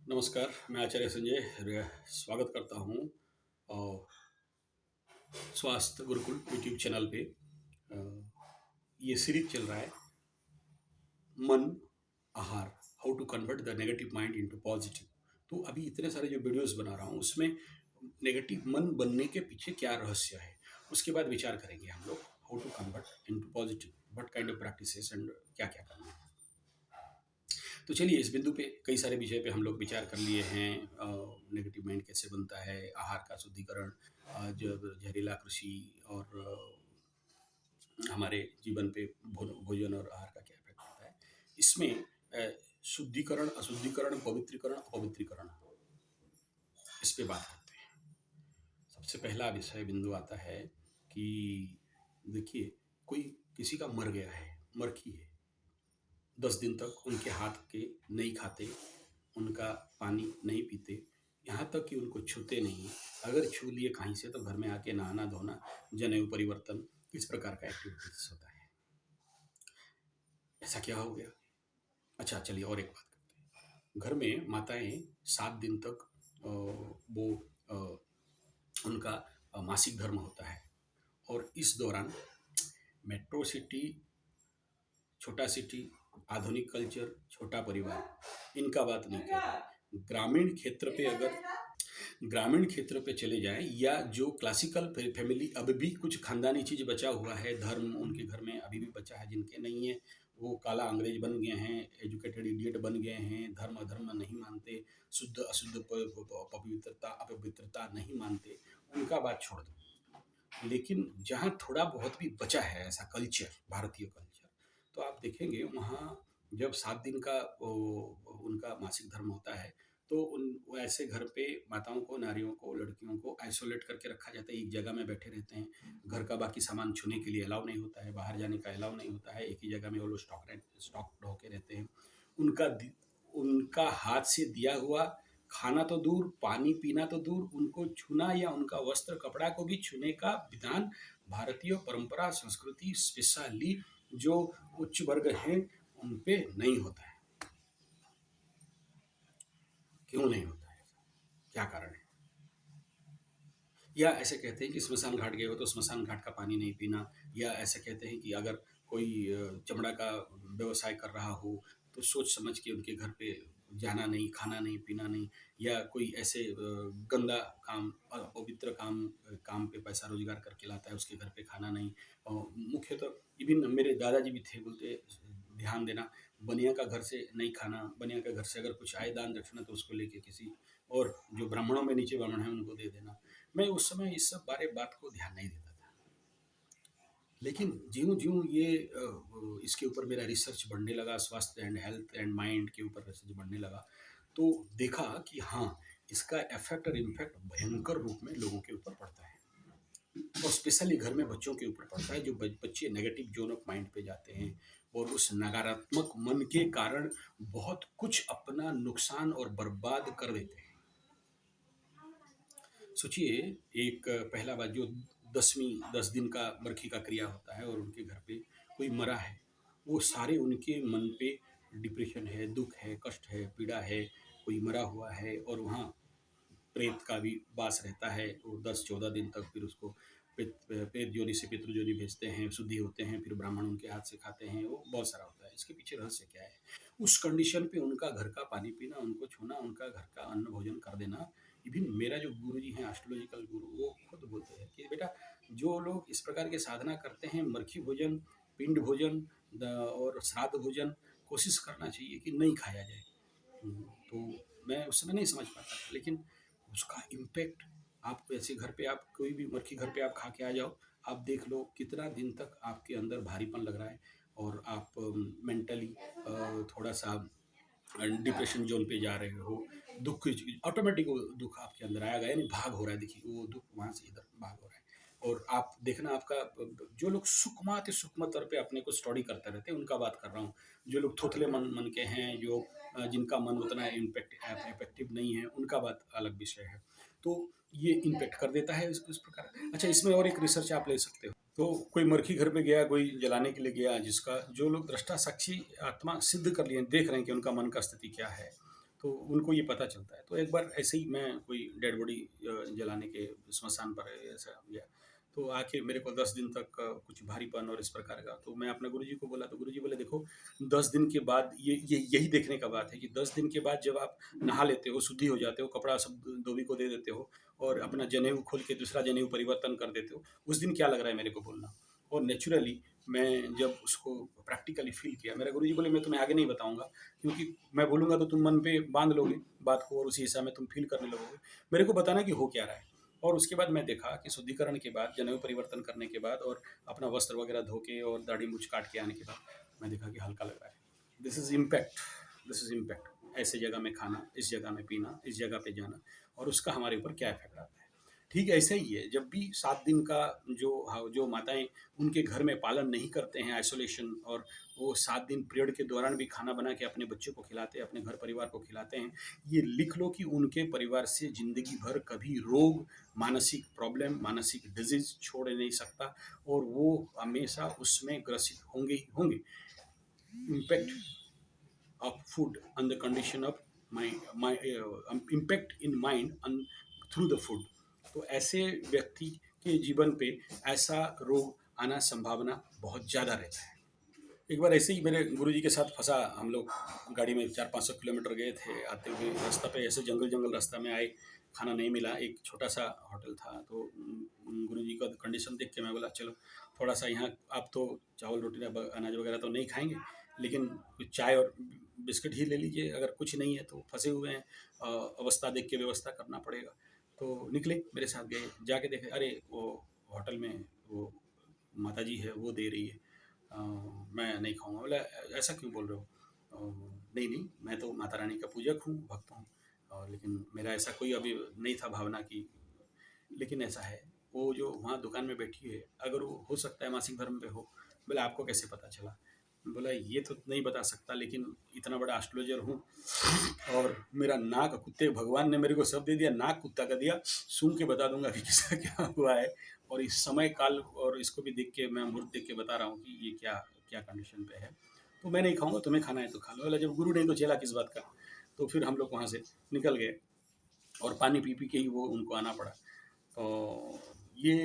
नमस्कार, मैं आचार्य संजय स्वागत करता हूँ और स्वास्थ्य गुरुकुल यूट्यूब चैनल पे। अ, ये सीरीज चल रहा है मन आहार, how to convert the negative mind into positive. तो अभी इतने सारे जो वीडियोस बना रहा हूँ उसमें नेगेटिव मन बनने के पीछे क्या रहस्य है, उसके बाद विचार करेंगे हम लोग how to convert into positive, what kind of practices and क्या क्या करना है। तो चलिए इस बिंदु पे कई सारे विषय पे हम लोग विचार कर लिए हैं। नेगेटिव माइंड कैसे बनता है, आहार का शुद्धिकरण, जो जहरीला कृषि और हमारे जीवन पे भोजन और आहार का क्या इफेक्ट पड़ता है इसमें। शुद्धिकरण, अशुद्धिकरण, पवित्रीकरण, अपवित्रीकरण, इस पे बात करते हैं। सबसे पहला विषय बिंदु आता है कि देखिए, कोई किसी का मर गया है, मरखी है, 10 दिन तक उनके हाथ के नहीं खाते, उनका पानी नहीं पीते, यहाँ तक कि उनको छूते नहीं। अगर छू लिए कहीं से तो घर में आके नहाना धोना, जनेऊ परिवर्तन, इस प्रकार का एक्टिविटीज होता है। ऐसा क्या हो गया? अच्छा चलिए और एक बात करते हैं। घर में माताएं 7 दिन तक वो उनका मासिक धर्म होता है, और इस दौरान मेट्रो सिटी, छोटा सिटी, आधुनिक कल्चर, छोटा परिवार, इनका बात नहीं कर रहे। ग्रामीण क्षेत्र पे चले जाएं, या जो क्लासिकल फैमिली, अभी भी कुछ खानदानी चीज़ बचा हुआ है, धर्म उनके घर में अभी भी बचा है, जिनके नहीं है वो काला अंग्रेज बन गए हैं, एजुकेटेड इडियट बन गए हैं, धर्म अधर्म नहीं मानते, शुद्ध अशुद्ध पवित्रता अपवित्रता नहीं मानते, उनका बात छोड़ दो। लेकिन जहाँ थोड़ा बहुत भी बचा है ऐसा कल्चर, भारतीय कल्चर, तो आप देखेंगे वहाँ जब 7 दिन का उनका मासिक धर्म होता है, तो वो ऐसे घर पे माताओं को, नारियों को, लड़कियों को आइसोलेट करके रखा जाता है, एक जगह में बैठे रहते हैं। घर का बाकी सामान छूने के लिए अलाउ नहीं होता है, बाहर जाने का अलाउ नहीं होता है, एक ही जगह में वो लोग स्टॉक होके रहते हैं। उनका उनका हाथ से दिया हुआ खाना तो दूर, पानी पीना तो दूर, उनको छूना या उनका वस्त्र कपड़ा को भी छूने का विधान भारतीय परंपरा संस्कृति स्पेशली जो उच्च वर्ग हैं उन पे नहीं होता है। क्यों नहीं होता है? क्या कारण है? या ऐसे कहते हैं कि स्मशान घाट गए हो तो स्मशान घाट का पानी नहीं पीना, या ऐसे कहते हैं कि अगर कोई चमड़ा का व्यवसाय कर रहा हो तो सोच समझ के उनके घर पे जाना नहीं, खाना नहीं, पीना नहीं, या कोई ऐसे गंदा काम, अपवित्र काम पे पैसा रोजगार करके लाता है, उसके घर पे खाना नहीं। और मुख्यतः इवन मेरे दादाजी भी थे, बोलते ध्यान देना, बनिया का घर से नहीं खाना, बनिया के घर से अगर कुछ आए दान दक्षिणा तो उसको लेके किसी और जो ब्राह्मणों में नीचे ब्राह्मण है उनको दे देना। मैं उस समय इस सब बात को ध्यान नहीं देता था, लेकिन ज्यों-ज्यों ये इसके ऊपर मेरा रिसर्च बढ़ने लगा, स्वास्थ्य एंड हेल्थ एंड माइंड के ऊपर रिसर्च बढ़ने लगा, तो देखा कि हाँ, इसका इफ़ेक्ट और इम्पैक्ट भयंकर रूप में लोगों के ऊपर पड़ता है, और स्पेशली घर में बच्चों के ऊपर पड़ता है। जो बच्चे नेगेटिव ज़ोन ऑफ माइंड पे जाते हैं और उस नकारात्मक मन के कारण बहुत कुछ अपना नुकसान और बर्बाद कर देते हैं। सोचिए, एक पहला बात जो 10 दिन का बरखी का क्रिया होता है और उनके घर पे कोई मरा है, वो सारे उनके मन पे डिप्रेशन है, दुख है, कष्ट है, पीड़ा है, कोई मरा हुआ है, और वहाँ प्रेत का भी वास रहता है। वो 10-14 दिन तक फिर उसको प्रेत योनि से पितृ योनि भेजते हैं, शुद्धि होते हैं, फिर ब्राह्मण उनके हाथ से खाते हैं, वो बहुत सारा होता है। इसके पीछे रहस्य क्या है? उस कंडीशन पे उनका घर का पानी पीना, उनको छूना, उनका घर का अन्न भोजन कर देना। इवन मेरा जो गुरु जी हैं, एस्ट्रोलॉजिकल गुरु, वो खुद बोलते हैं कि बेटा, जो लोग इस प्रकार के साधना करते हैं, मरखी भोजन, पिंड भोजन और श्राद्ध भोजन कोशिश करना चाहिए कि नहीं खाया जाए। तो मैं उस समय नहीं समझ पाता था, लेकिन उसका इम्पैक्ट, आप ऐसे घर पे, आप कोई भी मरखी घर पे आप खा के आ जाओ, आप देख लो कितना दिन तक आपके अंदर भारीपन लग रहा है, और आप मेंटली थोड़ा सा डिप्रेशन जोन पे जा रहे हो, दुख, ऑटोमेटिक वो दुख आपके अंदर आएगा, यानी भाग हो रहा है। देखिए, वो दुख वहाँ से इधर भाग हो रहा है। और आप देखना, आपका जो लोग सूक्ष्म तौर पे अपने को स्टडी करते रहते हैं, उनका बात कर रहा हूँ। जो लोग थोथले मन मन के हैं, जो जिनका मन उतना इफेक्टिव नहीं है, उनका बात अलग विषय है। तो ये इम्पेक्ट कर देता है इस प्रकार। अच्छा, इसमें और एक रिसर्च आप ले सकते हो। तो कोई मरखी घर पे गया, कोई जलाने के लिए गया, जिसका जो लोग दृष्टा साक्षी आत्मा सिद्ध कर लिए, देख रहे हैं कि उनका मन का स्थिति क्या है, तो उनको ये पता चलता है। तो एक बार ऐसे ही मैं कोई डेड बॉडी जलाने के स्मशान पर ऐसा गया, तो आके मेरे को 10 दिन तक कुछ भारीपन और इस प्रकार का, तो मैं अपने गुरुजी को बोला, तो गुरुजी बोले देखो 10 दिन के बाद ये यही देखने का बात है कि 10 दिन के बाद जब आप नहा लेते हो, शुद्धि हो जाते हो, कपड़ा सब धोबी को दे देते हो और अपना जनेऊ खोल के दूसरा जनेऊ परिवर्तन कर देते हो, उस दिन क्या लग रहा है मेरे को बोलना। और नेचुरली मैं जब उसको प्रैक्टिकली फ़ील किया, मेरा गुरुजी बोले मैं तुम्हें आगे नहीं बताऊँगा, क्योंकि मैं बोलूँगा तो तुम मन पे बाँध लोगे बात को और उसी हिसाब में तुम फ़ील करने लगोगे। मेरे को बताना कि हो क्या रहा है। और उसके बाद मैं देखा कि शुद्धिकरण के बाद, जनेऊ परिवर्तन करने के बाद और अपना वस्त्र वगैरह धो के और दाढ़ी मूँछ काट के आने के बाद, मैं देखा कि हल्का लग रहा है। This is impact, this is impact. ऐसे जगह में खाना, इस जगह में पीना, इस जगह पे जाना और उसका हमारे ऊपर क्या इफ़ेक्ट आता है। ठीक ऐसे ही है, जब भी 7 दिन का जो माताएँ उनके घर में पालन नहीं करते हैं आइसोलेशन, और वो 7 दिन पीरियड के दौरान भी खाना बना के अपने बच्चों को खिलाते हैं, अपने घर परिवार को खिलाते हैं, ये लिख लो कि उनके परिवार से ज़िंदगी भर कभी रोग, मानसिक प्रॉब्लम, मानसिक डिज़ीज़ छोड़ नहीं सकता और वो हमेशा उसमें ग्रसित होंगे ही होंगे। Impact of food on the condition of impact in mind on through the food। तो ऐसे व्यक्ति के जीवन पे ऐसा रोग आना संभावना बहुत ज़्यादा रहता है। एक बार ऐसे ही मेरे गुरुजी के साथ फंसा, हम लोग गाड़ी में 400-500 किलोमीटर गए थे, आते हुए रास्ता पे ऐसे जंगल रास्ता में आए, खाना नहीं मिला, एक छोटा सा होटल था, तो गुरुजी का कंडीशन देख के मैं बोला चलो थोड़ा सा यहाँ, आप तो चावल रोटी अनाज वगैरह तो नहीं खाएंगे, लेकिन कुछ चाय और बिस्किट ही ले लीजिए, अगर कुछ नहीं है तो फंसे हुए हैं, अवस्था देख के व्यवस्था करना पड़ेगा। तो निकले, मेरे साथ गए, जाके देखे अरे वो होटल में वो माता जी है वो दे रही है, मैं नहीं खाऊंगा। बोला ऐसा क्यों बोल रहे हो? नहीं नहीं, मैं तो माता रानी का पूजक हूँ, भक्त हूँ, और लेकिन मेरा ऐसा कोई अभी नहीं था भावना की, लेकिन ऐसा है, वो जो वहाँ दुकान में बैठी है, अगर वो हो सकता है मासिक धर्म पे हो। बोला आपको कैसे पता चला? बोला ये तो नहीं बता सकता, लेकिन इतना बड़ा एस्ट्रोलॉजर हूँ और मेरा नाक, कुत्ते, भगवान ने मेरे को सब दे दिया, नाक कुत्ता का दिया, सूंघ के बता दूंगा कि किसका क्या हुआ है। और इस समय काल और इसको भी देख के मैं मुहूर्त देख के बता रहा हूँ कि ये क्या क्या कंडीशन पे है। तो मैं नहीं खाऊंगा, तुम्हें खाना है तो खा लो। बोला जब गुरु नहीं तो चेला किस बात का। तो फिर हम लोग वहाँ से निकल गए और पानी पी पी के ही वो उनको आना पड़ा। तो ये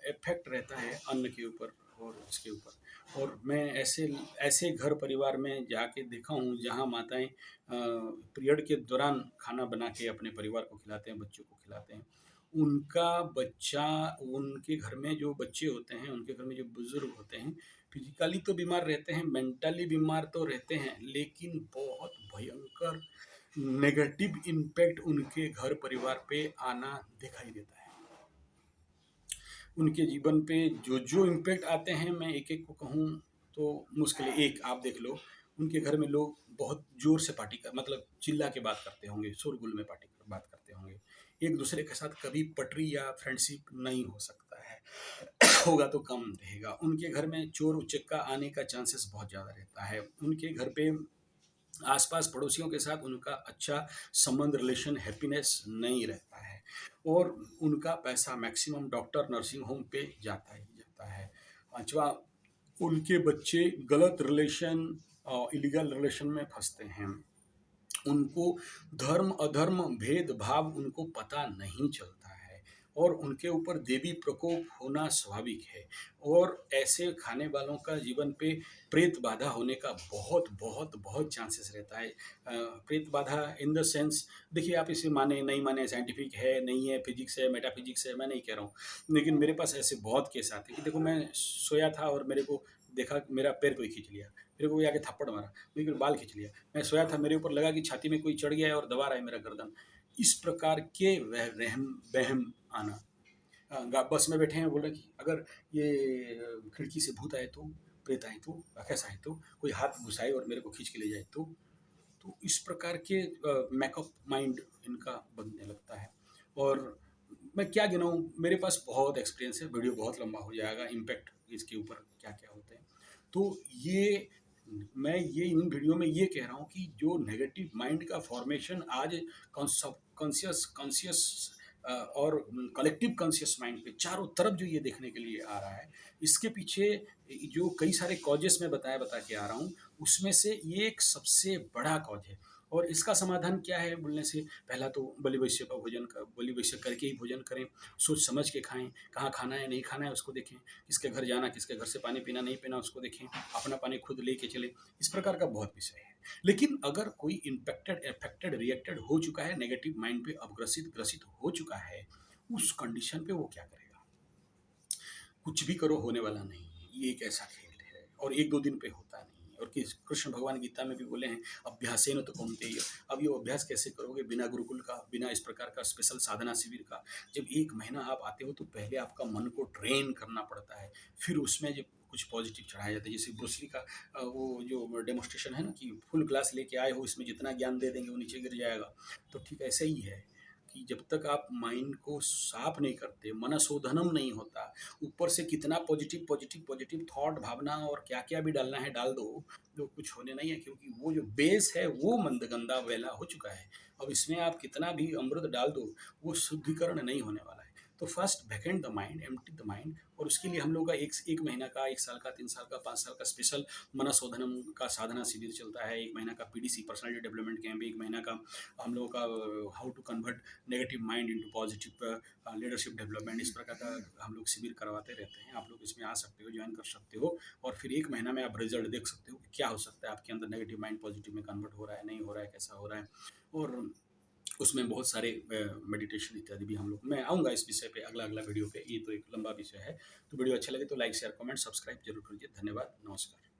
इफेक्ट रहता है अन्न के ऊपर और इसके ऊपर। और मैं ऐसे ऐसे घर परिवार में जाके देखा हूँ जहाँ माताएं पीरियड के दौरान खाना बना के अपने परिवार को खिलाते हैं, बच्चों को खिलाते हैं। उनका बच्चा, उनके घर में जो बच्चे होते हैं, उनके घर में जो बुजुर्ग होते हैं, फिजिकली तो बीमार रहते हैं, मेंटली बीमार तो रहते हैं, लेकिन बहुत भयंकर नेगेटिव इम्पैक्ट उनके घर परिवार पे आना दिखाई देता है। उनके जीवन पे जो जो इम्पैक्ट आते हैं, मैं एक एक को कहूँ तो मुश्किल है। एक आप देख लो, उनके घर में लोग बहुत ज़ोर से पार्टी कर, मतलब चिल्ला के बात करते होंगे, शोरगुल में पार्टी बात करते होंगे, एक दूसरे के साथ कभी पटरी या फ्रेंडशिप नहीं हो सकता है। होगा तो कम रहेगा। उनके घर में चोर उचक्का आने का चांसेस बहुत ज़्यादा रहता है। उनके घर पे आसपास पड़ोसियों के साथ उनका अच्छा संबंध, रिलेशन, हैप्पीनेस नहीं रहता है और उनका पैसा मैक्सिमम डॉक्टर, नर्सिंग होम पे जाता ही जाता है। पांचवा, उनके बच्चे गलत रिलेशन, इलीगल रिलेशन में फंसते हैं। उनको धर्म अधर्म भेदभाव उनको पता नहीं चलता है और उनके ऊपर देवी प्रकोप होना स्वाभाविक है। और ऐसे खाने वालों का जीवन पे प्रेत बाधा होने का बहुत बहुत बहुत चांसेस रहता है। प्रेत बाधा इन द सेंस, देखिए आप इसे माने नहीं माने, साइंटिफिक है नहीं है, फिजिक्स है, मेटाफिजिक्स है, मैं नहीं कह रहा हूँ, लेकिन मेरे पास ऐसे बहुत केस आते हैं कि देखो मैं सोया था और मेरे को देखा मेरा पैर कोई खींच लिया, मेरे को कोई आके थप्पड़ मारा, मेरे को बाल खींच लिया, मैं सोया था मेरे ऊपर लगा कि छाती में कोई चढ़ गया है और दबा रहा है मेरा गर्दन। इस प्रकार के वह रहम बहम आना। बस में बैठे हैं, बोल रहे कि अगर ये खिड़की से भूत आए तो, प्रेत आए तो, राक्षस आए तो, कोई हाथ घुसाए और मेरे को खींच के ले जाए तो इस प्रकार के मेकअप माइंड इनका बनने लगता है। और मैं क्या गिनाऊँ, मेरे पास बहुत एक्सपीरियंस है, वीडियो बहुत लंबा हो जाएगा, इम्पैक्ट इसके ऊपर क्या क्या होते हैं। तो ये मैं ये इन वीडियो में ये कह रहा हूँ कि जो नेगेटिव माइंड का फॉर्मेशन आज कॉन्शियस कॉन्शियस और कलेक्टिव कॉन्शियस माइंड पे चारों तरफ जो ये देखने के लिए आ रहा है, इसके पीछे जो कई सारे कॉजेस में बता के आ रहा हूँ, उसमें से ये एक सबसे बड़ा कॉज है। और इसका समाधान क्या है बोलने से पहला तो बलि वैश्य करके ही भोजन करें, सोच समझ के खाएँ, कहाँ खाना है, नहीं खाना है उसको देखें, किसके घर जाना, किसके घर से पानी पीना, नहीं पीना उसको देखें, अपना पानी खुद लेके चलें। इस प्रकार का बहुत विषय है। लेकिन अगर कोई इम्पैक्टेड, अफेक्टेड, रिएक्टेड हो चुका है, नेगेटिव माइंड पे अब ग्रसित हो चुका है, उस कंडीशन पे वो क्या करेगा? कुछ भी करो होने वाला नहीं है, ये एक ऐसा खेल है और 1-2 दिन पे होता नहीं है। और कृष्ण भगवान गीता में भी बोले हैं, अभ्यासेन तो कौन्तेय। अब ये अभ्यास कैसे करोगे बिना गुरुकुल का, बिना इस प्रकार का स्पेशल साधना शिविर का? जब 1 महीना आप आते हो तो पहले आपका मन को ट्रेन करना पड़ता है, फिर उसमें जब कुछ पॉजिटिव चढ़ाया जाता है। जैसे ब्रूस ली का वो जो डेमोन्स्ट्रेशन है ना कि फुल ग्लास लेके आए हो, इसमें जितना ज्ञान दे देंगे वो नीचे गिर जाएगा। तो ठीक ऐसे ही है कि जब तक आप माइंड को साफ नहीं करते, मनशोधनम नहीं होता, ऊपर से कितना पॉजिटिव पॉजिटिव पॉजिटिव थॉट, भावना और क्या क्या भी डालना है डाल दो, तो कुछ होने नहीं है, क्योंकि वो जो बेस है वो मंदगंदा वेला हो चुका है। अब इसमें आप कितना भी अमृत डाल दो, वो शुद्धिकरण नहीं होने वाला है। तो first vacant the mind, empty the mind. और उसके लिए हम लोग का एक महीना का, 1 साल का, 3 साल का, 5 साल का स्पेशल मनशोधनम का साधना शिविर चलता है। 1 महीना का पीडीसी, पर्सनालिटी डेवलपमेंट कैंप, 1 महीना का हम लोगों का how to convert negative mind into positive leadership development, इस प्रकार का हम लोग शिविर करवाते रहते हैं। आप लोग इसमें आ सकते हो, ज्वाइन कर सकते हो और फिर 1 महीना में आप रिजल्ट देख सकते हो कि क्या हो सकता है, आपके अंदर नेगेटिव माइंड पॉजिटिव में कन्वर्ट हो रहा है, नहीं हो रहा है, कैसा हो रहा है। और उसमें बहुत सारे मेडिटेशन इत्यादि भी हम लोग, मैं आऊँगा इस विषय पे अगला वीडियो पे। ये तो एक लंबा विषय है। तो वीडियो अच्छा लगे तो लाइक शेयर कमेंट सब्सक्राइब जरूर करिए। धन्यवाद, नमस्कार।